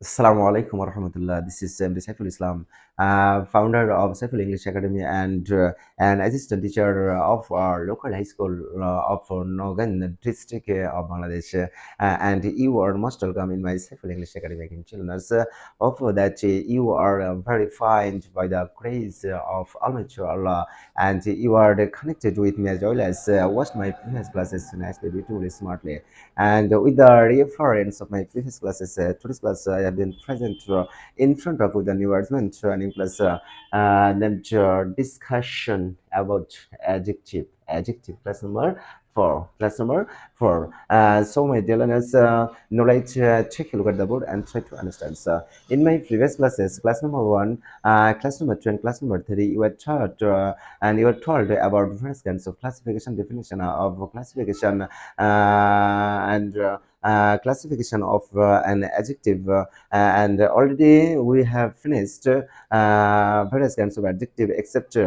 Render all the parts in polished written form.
Assalamu alaikum wa rahmatullah. This is Saiful Islam, founder of Saiful English Academy and an assistant teacher of our local high school of Nogan district of Bangladesh. And you are most welcome in my Saiful English Academy again, children. Hope that you are very fine by the grace of Almighty Allah, and you are connected with me as well as watched my previous classes nicely, beautifully, smartly. And with the reference of my previous classes, today's class I have been present in front of with the new advancement training plus named discussion about adjective. Adjective class number four. Class number four. So my dear learners, now let's take a look at the board and try to understand. In my previous classes, class number one, class number two, and class number three, you were taught and you were told about various kinds of classification, definition of classification, and classification of an adjective, and already we have finished various kinds of adjective except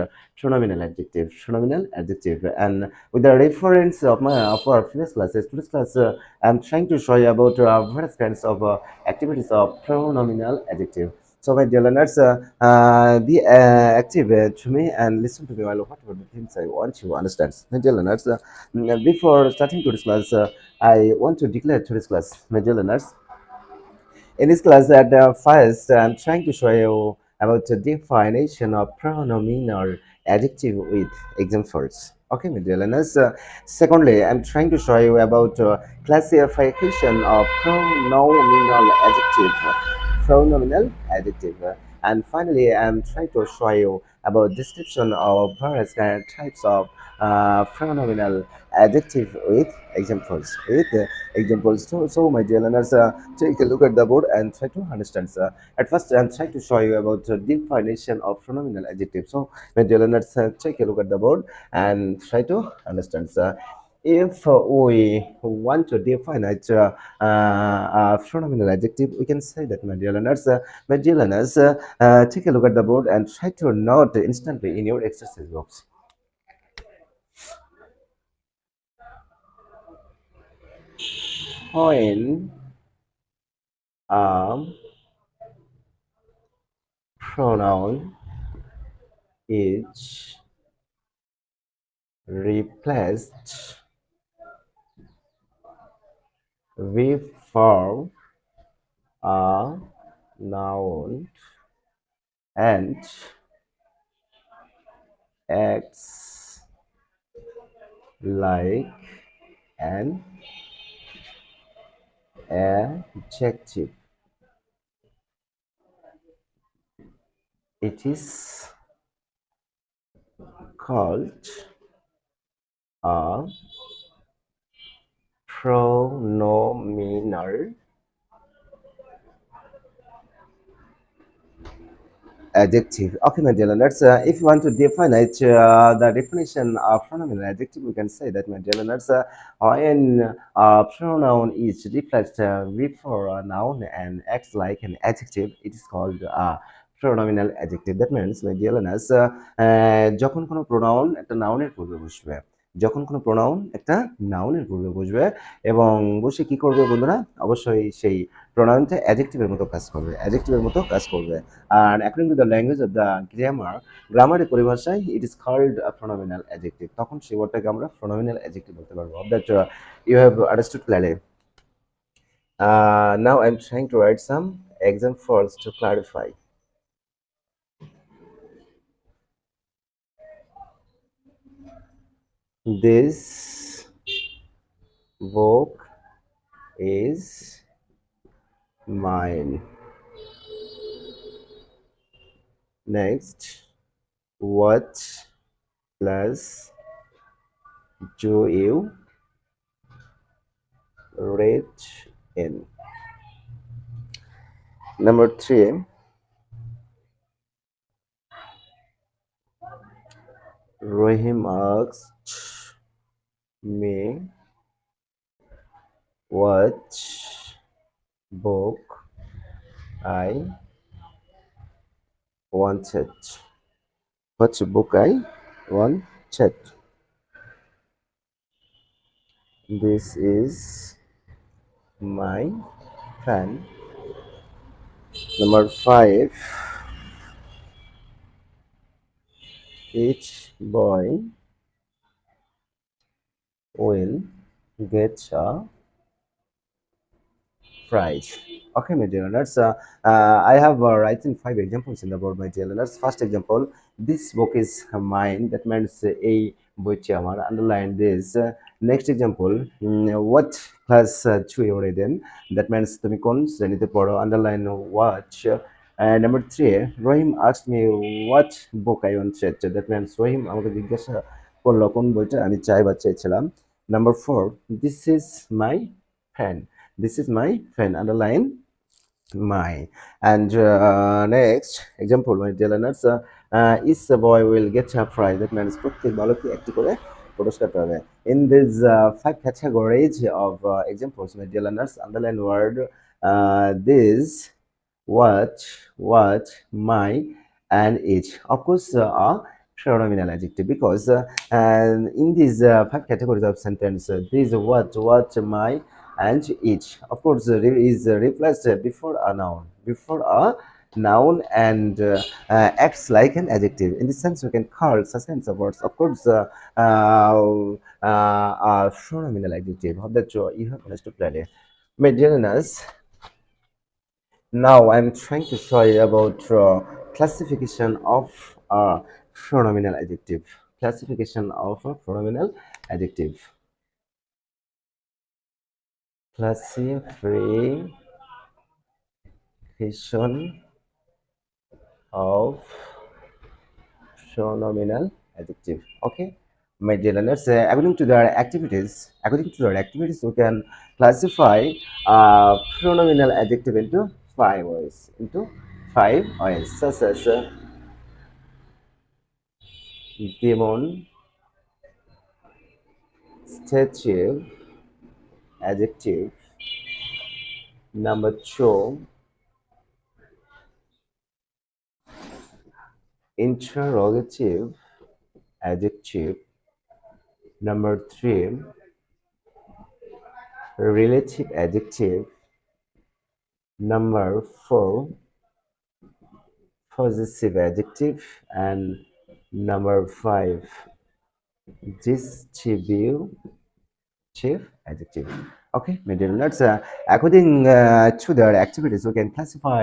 pronominal adjective, and with the reference of my of our previous classes, today's class I'm trying to show you about various kinds of activities of pronominal adjective. So, my dear learners, be active to me and listen to me while whatever the things I want you to understand. My dear learners, before starting today's class, I want to declare today's class, my dear learners. In this class, at first, I'm trying to show you about the definition of pronominal adjective with examples. Okay, my dear learners. Secondly, I'm trying to show you about classification of pronominal adjective. Pronominal adjective. And finally, I'm trying to show you about description of various types of pronominal adjective with examples. So, my dear learners, take a look at the board and try to understand. At first, I'm trying to show you about the definition of pronominal adjective. So, my dear learners, take a look at the board and try to understand. If we want to define a pronominal adjective, we can say that, my dear learners, take a look at the board and try to note instantly in your exercise box. When a pronoun is replaced before a noun and acts like an adjective, it is called a pronominal adjective. Okay, my dear learners, if you want to define it, the definition of pronominal adjective, we can say that, my dear learners, when a pronoun is replaced before a noun and acts like an adjective, it is called a pronominal adjective. That means, my dear learners, যখন কোনো pronoun একটা নাউনের পূর্বে বসবে, যখন কোনো pronoun একটা নাউনের পূর্বে বসবে এবং বসে কি করবে বন্ধুরা, অবশ্যই সেই প্রোনাউনটা অ্যাডজেক্টিভের মতো কাজ করবে, অ্যাডজেক্টিভের মতো কাজ করবে। And according to the language of the grammar পরিভাষায় it is called a pronominal adjective, তখন সেই ওয়ার্ডটাকে আমরা pronominal adjective বলতে পারবো। That you have understood clearly. Now I'm trying to write some examples to clarify. This book is mine. Next, what class do you read in? Number 3, Rahim asked me what book I wanted. What book I wanted. This is my pen. Number 5, each boy will get a prize. Okay, my dear learners, I have written 5 examples in the board, my dear learners. First example, this book is mine. That means a boichi amar. Underline this. Next example, what class you already in? That means তুমি কোন শ্রেণীতে পড়ো? Underline watch. And number 3, Rohim asked me what book I wanted. That means Rohim আমাকে জিজ্ঞাসা করলো কোন বইটা আমি চাই বা চেয়েছিলাম. Number 4, this is my friend. This is my friend. Underline my. And next example, my dear learners, is a boy will get a prize. That means প্রত্যেক বালককে একটি করে পুরস্কার পাবে. In these 5 categories of examples, my dear learners, underline word this, what, my, and each. Of course, are pronominal adjective because in these 5 categories of sentence, this what, my, and each, of course, is replaced before a noun, and acts like an adjective. In this sense, we can call such kinds of words, of course, pronominal adjective. Hope that you have understood clearly. My dear learners, now I'm trying to show you about classification of pronominal adjective. Classification of a pronominal adjective. Classification of pronominal adjective. Okay, my dear learners, according to their activities, we can classify pronominal adjective into 5 ways. Such as demonstrative adjective. Number 2, interrogative adjective. Number 3, relative adjective. Number 4, possessive adjective. And number 5, distributive adjective. Okay, my dear learners, according to their activities, we can classify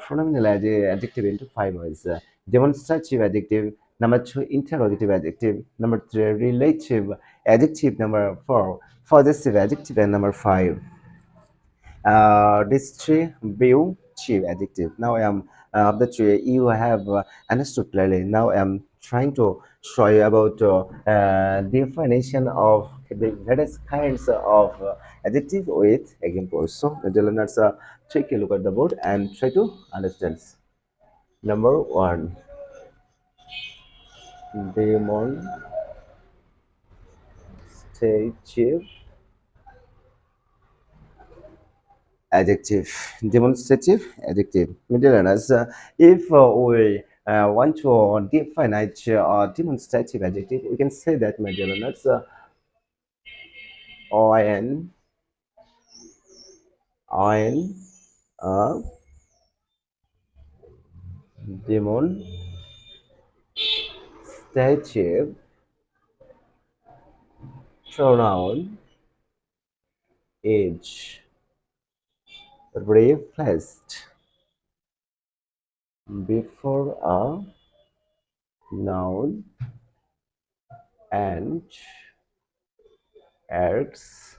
pronominal adjective into 5 ways. Demonstrative adjective. Number 2, interrogative adjective. Number 3, relative adjective. Number 4, possessive adjective. And number 5, distributive adjective. Now I am the tree you have understood clearly. Now I am trying to show you about definition of the various kinds of adjective with examples. So the learners, take a look at the board and try to understand. Number 1, demonstrative adjective. Demonstrative adjective. Middle learners, if we want to define a demonstrative adjective, we can say that, my dear learners, on a demonstrative pronoun is replaced before a noun and acts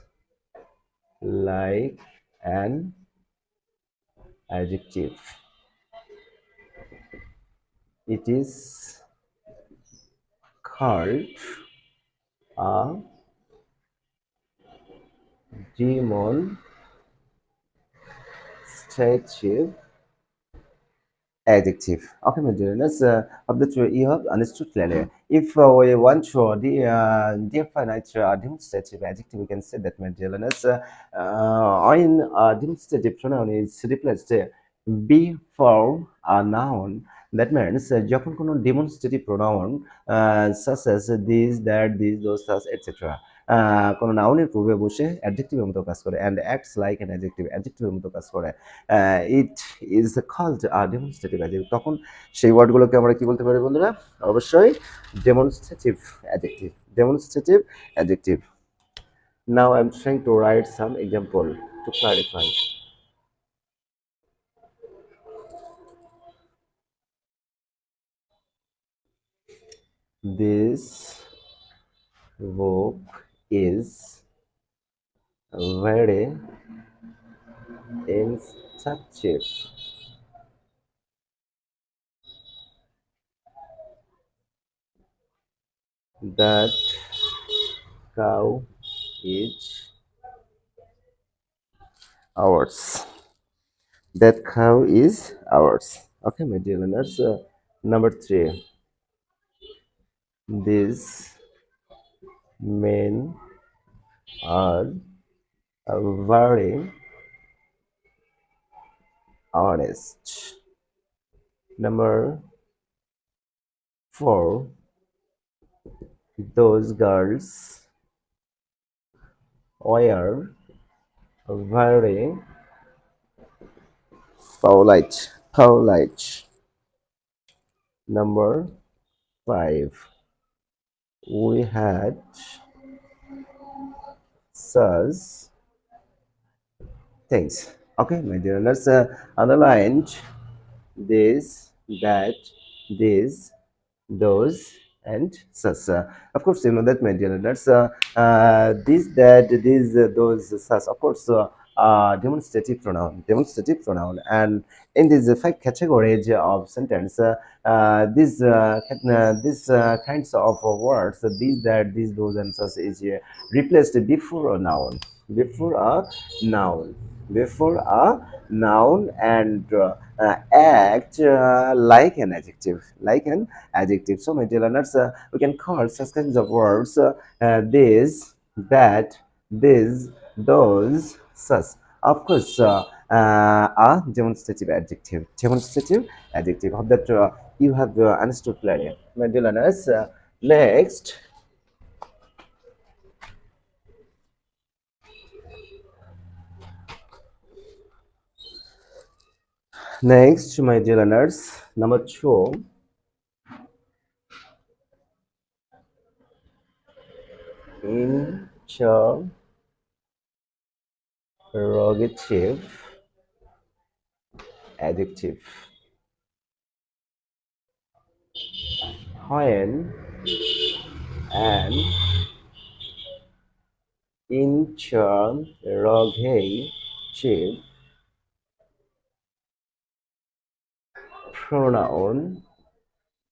like an adjective. It is called a demonstrative adjective. Okay, my dear learners, of the two you have understood clearly. If we want to define a demonstrative adjective, we can say that, my dear learners, in demonstrative pronoun is replaced before a noun. That means যখন কোনো demonstrative pronoun such as this, that, these, those, such, etc. কোনো নাউনের পূর্বে বসে অ্যাডজেক্টিভের মতো কাজ করে and acts like an adjective অ্যাডজেক্টিভের মতো কাজ করে it is called demonstrative adjective তখন সেই ওয়ার্ডগুলোকে আমরা কি বলতে পারি বন্ধুরা অবশ্যই demonstrative adjective demonstrative adjective Now I'm trying to write some example to clarify. This book is very instructive. That cow is ours. That cow is ours. Okay, my dear learners. Number three. These men are very honest. Number four. Those girls were very polite. Number five. We had such things. Okay, my dear, let's underline this, that, this, those, and such. Of course, you know that, my dear. That's this, that, this, those, such. Of course, demonstrative pronoun, and in these five categories of sentence, these kinds of words, these, that, these, those, and such, is replaced before a noun, before a noun, before a noun, and act like an adjective, So, my dear learners, we can call such kinds of words this, that, this, those, such. Of course, a demonstrative adjective. Hope that you have understood clearly. My dear learners, next, my dear learners, number two, interrogative adjective. When an interrogative pronoun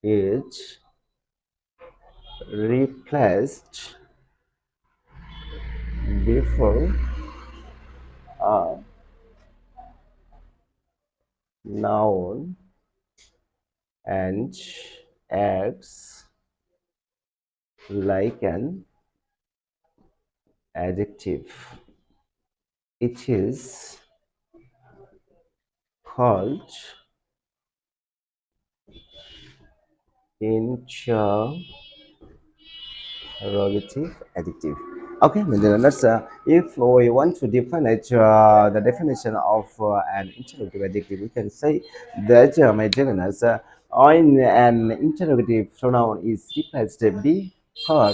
is replaced before a noun and acts like an adjective. It is called interrogative adjective. Okay, my dear learners, if we want to define it, the definition of an interrogative adjective, we can say that, my dear learners, when an interrogative pronoun is replaced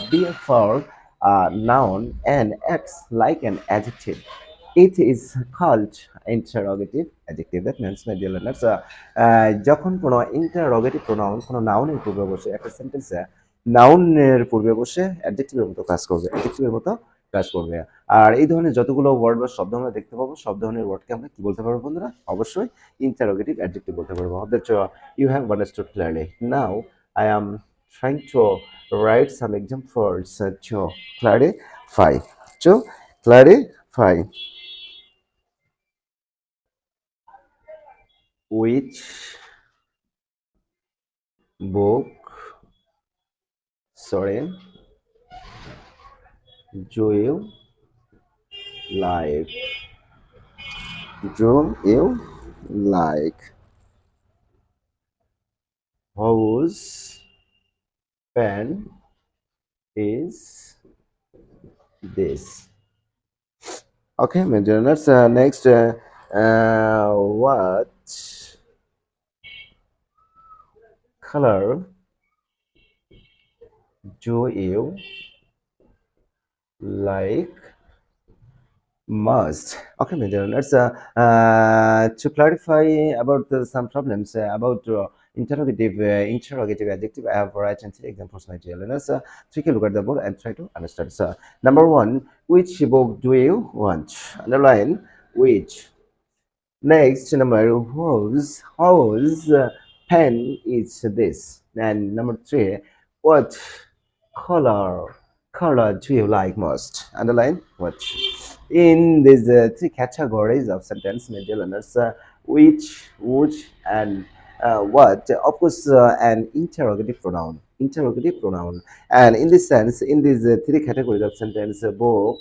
before a noun and acts like an adjective, it is called interrogative adjective. That means, my dear learners, যখন কোনো interrogative pronoun কোনো নাউনের পূর্বে বসে একটা সেন্টেন্সে নাউনের পূর্বে বসে অ্যাডজেক্টিভের মতো কাজ করবে, আর এই ধরনের যতগুলো ওয়ার্ড বা শব্দ আমরা দেখতে পাবো, সব ধরনের ওয়ার্ডকে আমরা কি বলতে পারবো বন্ধুরা? অবশ্যই ইন্টারোগেটিভ অ্যাডজেক্টিভ বলতে পারবো। Hope that you have understood clearly. Now I am trying to write some examples to clarify. To clarify. Which book, sorry, do you like? Do you like? Whose pen is this. Okay, my dear learners, next, what color do you like must? Okay, my dear learners, to clarify about some problems about interrogative adjective, I have written three examples, my dear learners. Take a look at the board and try to understand. So, number one, which book do you want? Underline which. Next, number whose pen is this? And number three, what color color do you like most? Underline what. In these three categories of sentence, my dear learners, which, and what, of course, an interrogative pronoun. Interrogative pronoun. And in this sense, in these three categories of sentence, book,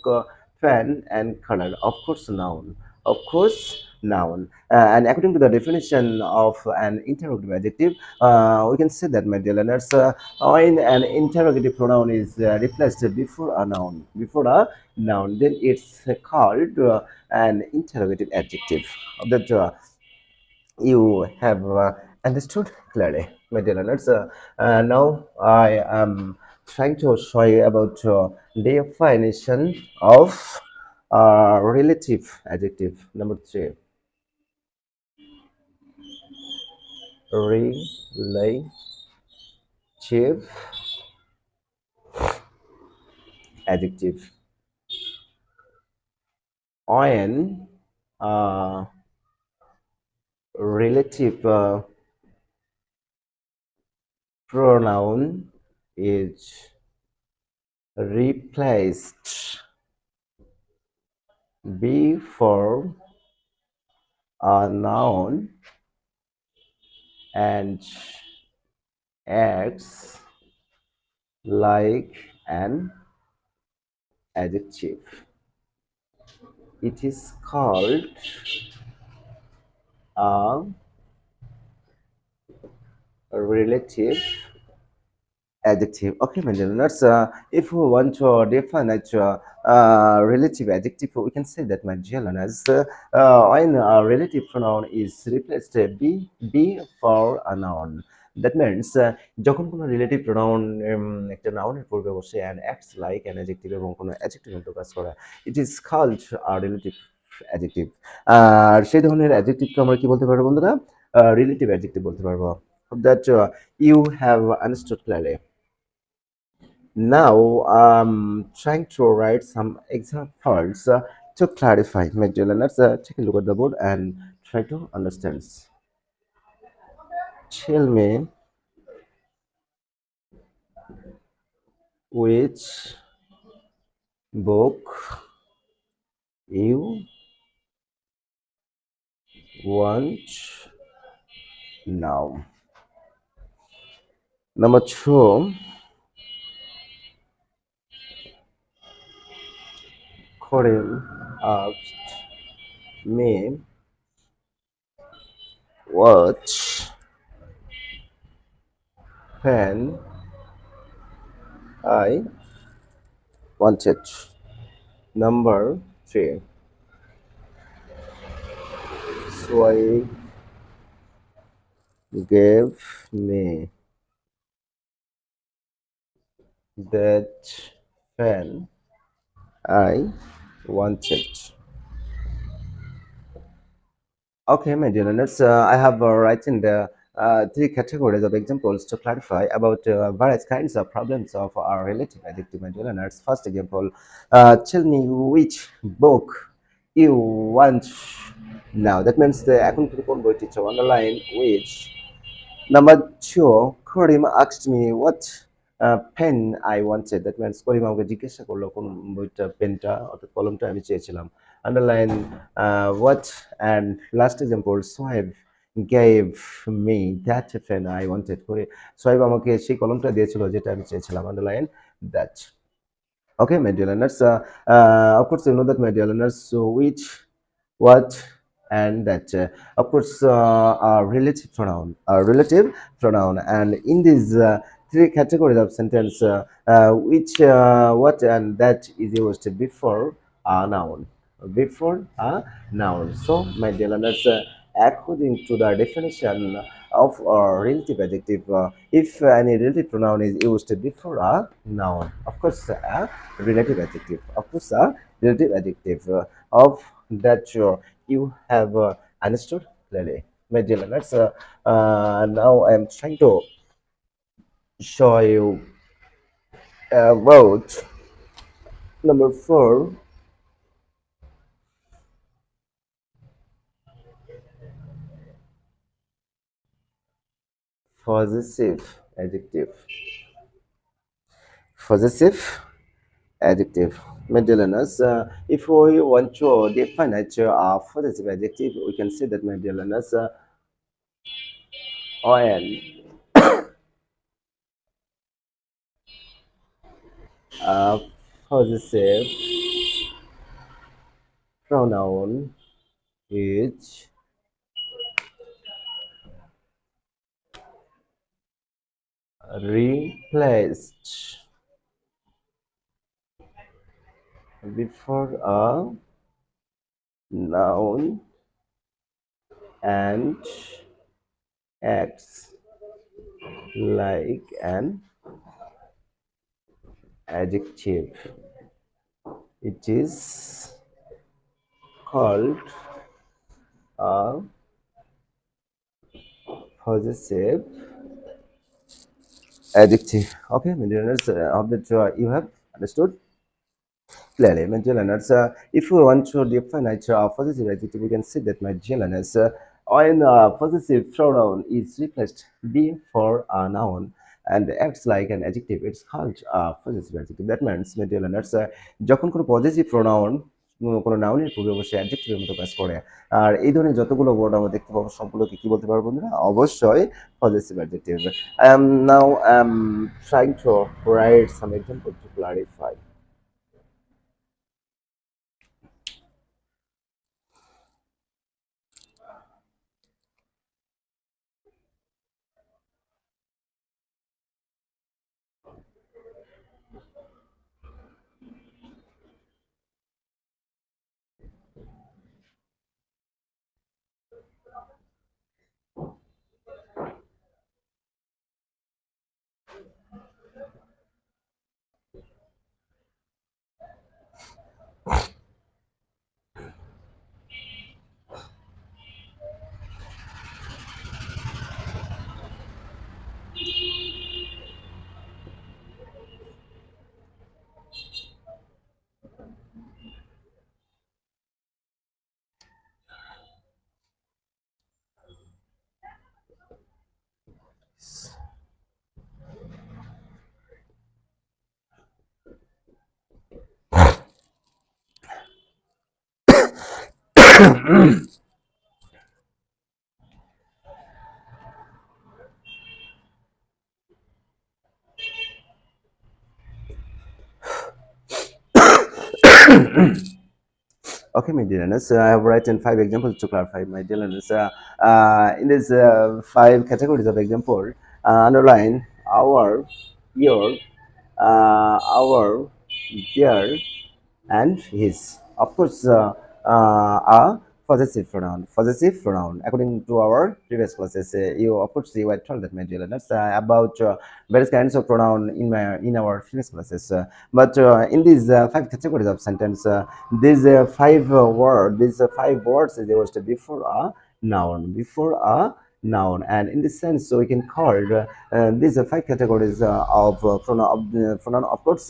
pen, and color, of course, noun. Of course, noun. And according to the definition of an interrogative adjective, we can say that, my dear learners, when an interrogative pronoun is replaced before a noun, then it's called an interrogative adjective. That you have understood clearly, my dear learners. Now I am trying to show you about definition of relative adjective. Number three, relative adjective. When relative pronoun is replaced before a noun and acts like an adjective, it is called a relative adjective. Okay, my dear learners, if we want to define a relative adjective, we can say that, my dear learners, when a relative pronoun is replaced be for a noun, that means যখন কোনো relative pronoun একটা নাউনের পূর্বে বসে and acts like an adjective এবং কোনো adjective মতো কাজ করা, it is called a relative adjective. আর সেই ধরনের adjectiveকে আমরা কি বলতে পারবো বন্ধুরা? Relative adjective বলতে পারবো. That you have understood clearly. Now I'm trying to write some examples to clarify. My dear learners, take a look at the board and try to understand. Tell me which book you want now. Number two, Corinne asked me what pen I wanted. Number three, Sway gave me that pen I wanted. Okay, my dear learners, I have written the three categories of examples to clarify about various kinds of problems of our relative adjective, my dear learners. First example, tell me which book you want now. That means the এখন তুমি কোন বইটি চাও, underline which. Number two, Karim asked me what pen I wanted. That means Karim আমাকে জিজ্ঞাসা করলো কোন বইটা পেনটা অর্থাৎ কলমটা আমি চেয়েছিলাম. Underline what, and last example, Sohaib gave me that pen I wanted. Sohaib আমাকে সেই কলমটা দিয়েছিল যেটা আমি চেয়েছিলাম. Underline that. Okay, my dear learners. Of course, you know that, my dear learners. So which, what, and that, of course, are relative pronoun. And in these three categories of sentence which what and that is used before a noun. Before a noun. So, my dear learners, according to the definition of a relative adjective, if any relative pronoun is used before a noun, of course, a relative adjective, of course, a relative adjective of that you have understood clearly. My dear learners, now I am trying to show you about number four, possessive adjective. Possessive adjective. My dear learners, if we want to define nature of possessive adjective, we can say that, my dear learners, on a possessive pronoun is replaced before a noun and acts like an adjective. It is called a possessive adjective. Okay, my learners, hope that you have understood clearly. My dear learners, if we want to define nature of possessive adjective, we can say that, my dear learners, when a possessive pronoun is replaced before a noun and acts like an adjective, it's called a possessive adjective. That means, my dear learners, যখন কোনো possessive pronoun কোনো নাউনের পূর্বে অবশ্যই অ্যাডজেক্টিভের মতো কাজ করে, আর এই ধরনের যতগুলো ওয়ার্ড আমরা দেখতে পাবো সবগুলোকে কি বলতে পারবো বন্ধুরা? অবশ্যই positive adjective. Now I'm trying to write some example to clarify. Okay, my dear learners, I have written five examples to clarify, my dear learners. In these five categories of example, underline our, your, our, their, and his. Of course, a possessive pronoun. Possessive pronoun. According to our previous classes, you of course you were told that, my dear learners, about various kinds of pronoun in our previous classes. But in these five categories of sentence, these five words is used before a noun. Before a noun, and in this sense, so we can call these five categories of pronoun, of course,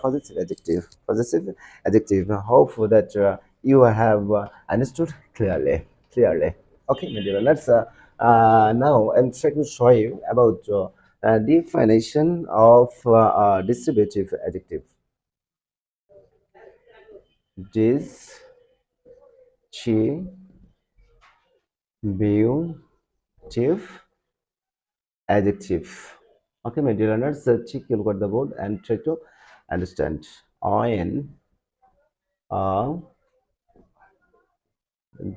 possessive adjective. Possessive adjective. Hope that you have understood clearly. Clearly. Okay, my dear. Let's now I'm trying to show you about definition of distributive adjective. Distributive adjective. Okay, my dear learners, check you look at the board and try to understand. On a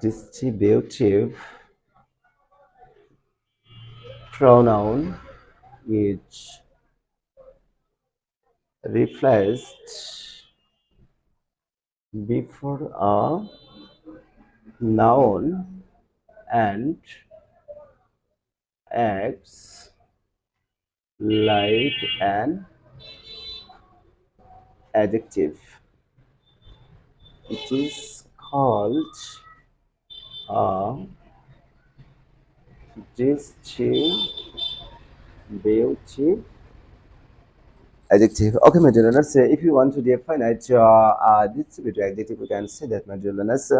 distributive pronoun is replaced before a noun and acts like an adjective. It is called a distributive adjective. Okay, my dear learners, if you want to define it, distributive adjective, you can say that, my dear learners.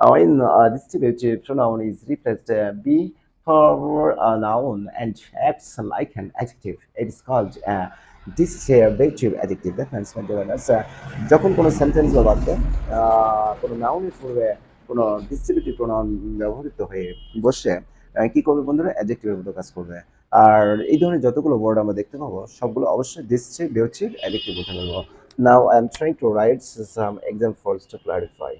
When distributive pronoun is replaced before a noun and acts like an adjective, it is called distributive adjective. That means, my dear learners, যখন কোনো sentence বা বাক্যে কোনো নাউনের পূর্বে কোনো distributive pronoun ব্যবহৃত হয়ে বসে কি করবে বন্ধুরা? অ্যাডজেক্টিভের মতো কাজ করবে। আর এই ধরনের যতগুলো ওয়ার্ড আমরা দেখতে পাবো সবগুলো অবশ্যই ডিস্ট্রিবিউটিভ অ্যাডজেক্টিভ বোঝা বলবো। Now I'm trying to write some examples to clarify.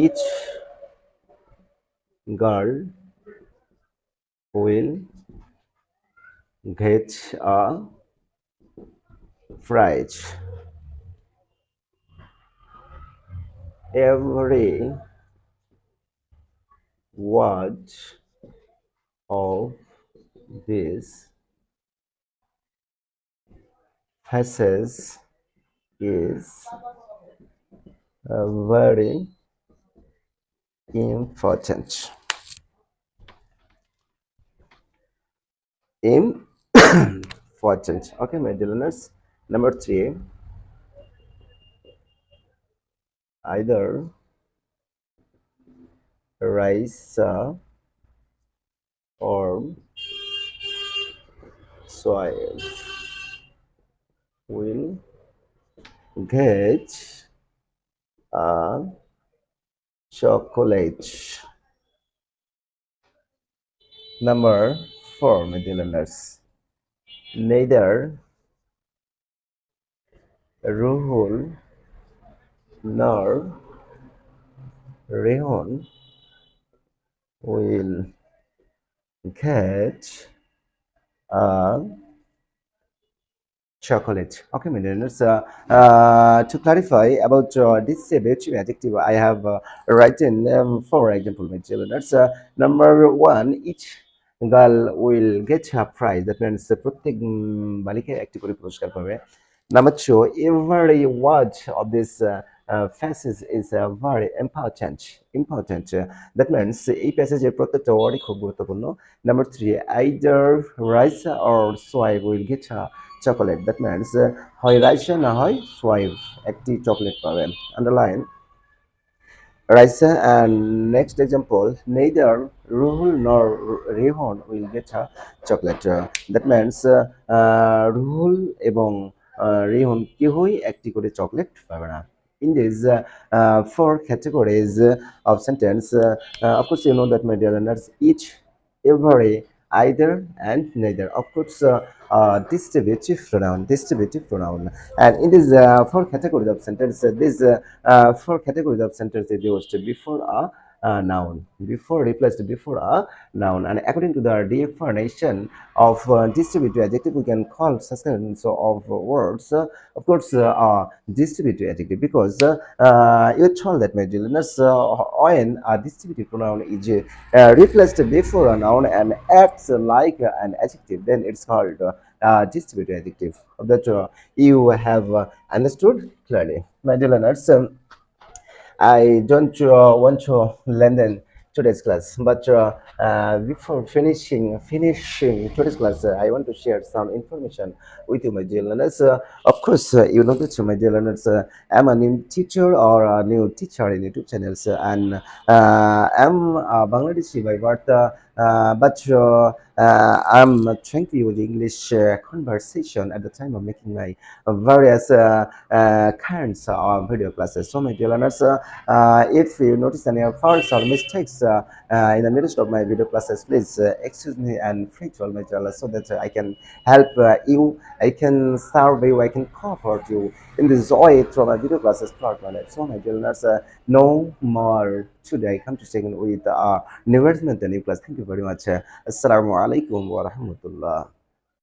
Each girl will get a prize. Every word of this passage is very important. Important. Okay, my dear learners. Number 3, either rice or soil will get a chocolate. Number 4, my dear learners. Neither Ruhul nor Rehan will get a chocolate. Okay, my learners. To clarify about distributive adjective, I have written for example, my learners. Number 1, each girl will get a prize. That means প্রত্যেক বালিকা একটি করে পুরস্কার পাবে। Number 2, every word of this passage is very important. That means এই প্যাসেজের প্রত্যেকটা ওয়ার্ডই খুব গুরুত্বপূর্ণ। Number 3, either rice or soy will get a chocolate. That means হয় রাইসা না হয় সোয়াইভ একটি চকলেট পাবেন। Underline Raisa. And next example, neither Ruhul nor Rehan will get a chocolate. That means Ruhul এবং Rehan কেউই একটি করে চকলেট পাবে না। In these 4 categories of sentence, of course you know that, my dear learners, each, every, either and neither, of course distributive pronoun. And in these 4 categories of sentence, these 4 categories of sentence is used before a noun, replaced before a noun. And according to the definition of distributive adjective, we can call such kinds of words of course distributive adjective, because you're told that, my dear learners, when a distributive pronoun is replaced before a noun and acts like an adjective, then it's called distributive adjective. That you have understood clearly, my dear learners. I don't want to lengthen today's class, but before finishing today's class, I want to share some information with you, my dear learners. Of course, you know that, my dear learners, I'm a new teacher or a new teacher in YouTube channels, and I'm a Bangladeshi by birth, but I'm trying to use English conversation at the time of making my various kinds of video classes. So, my dear learners, if you notice any faults or mistakes in the midst of my video classes, please excuse me and free to all my channel, so that I can help you I can serve you, I can comfort you in the joy through my video classes throughout my life. So my dear learners, no more. Today I come to second with new version and the new class. Thank you very much. Assalamu alaikum wa rahmatullah.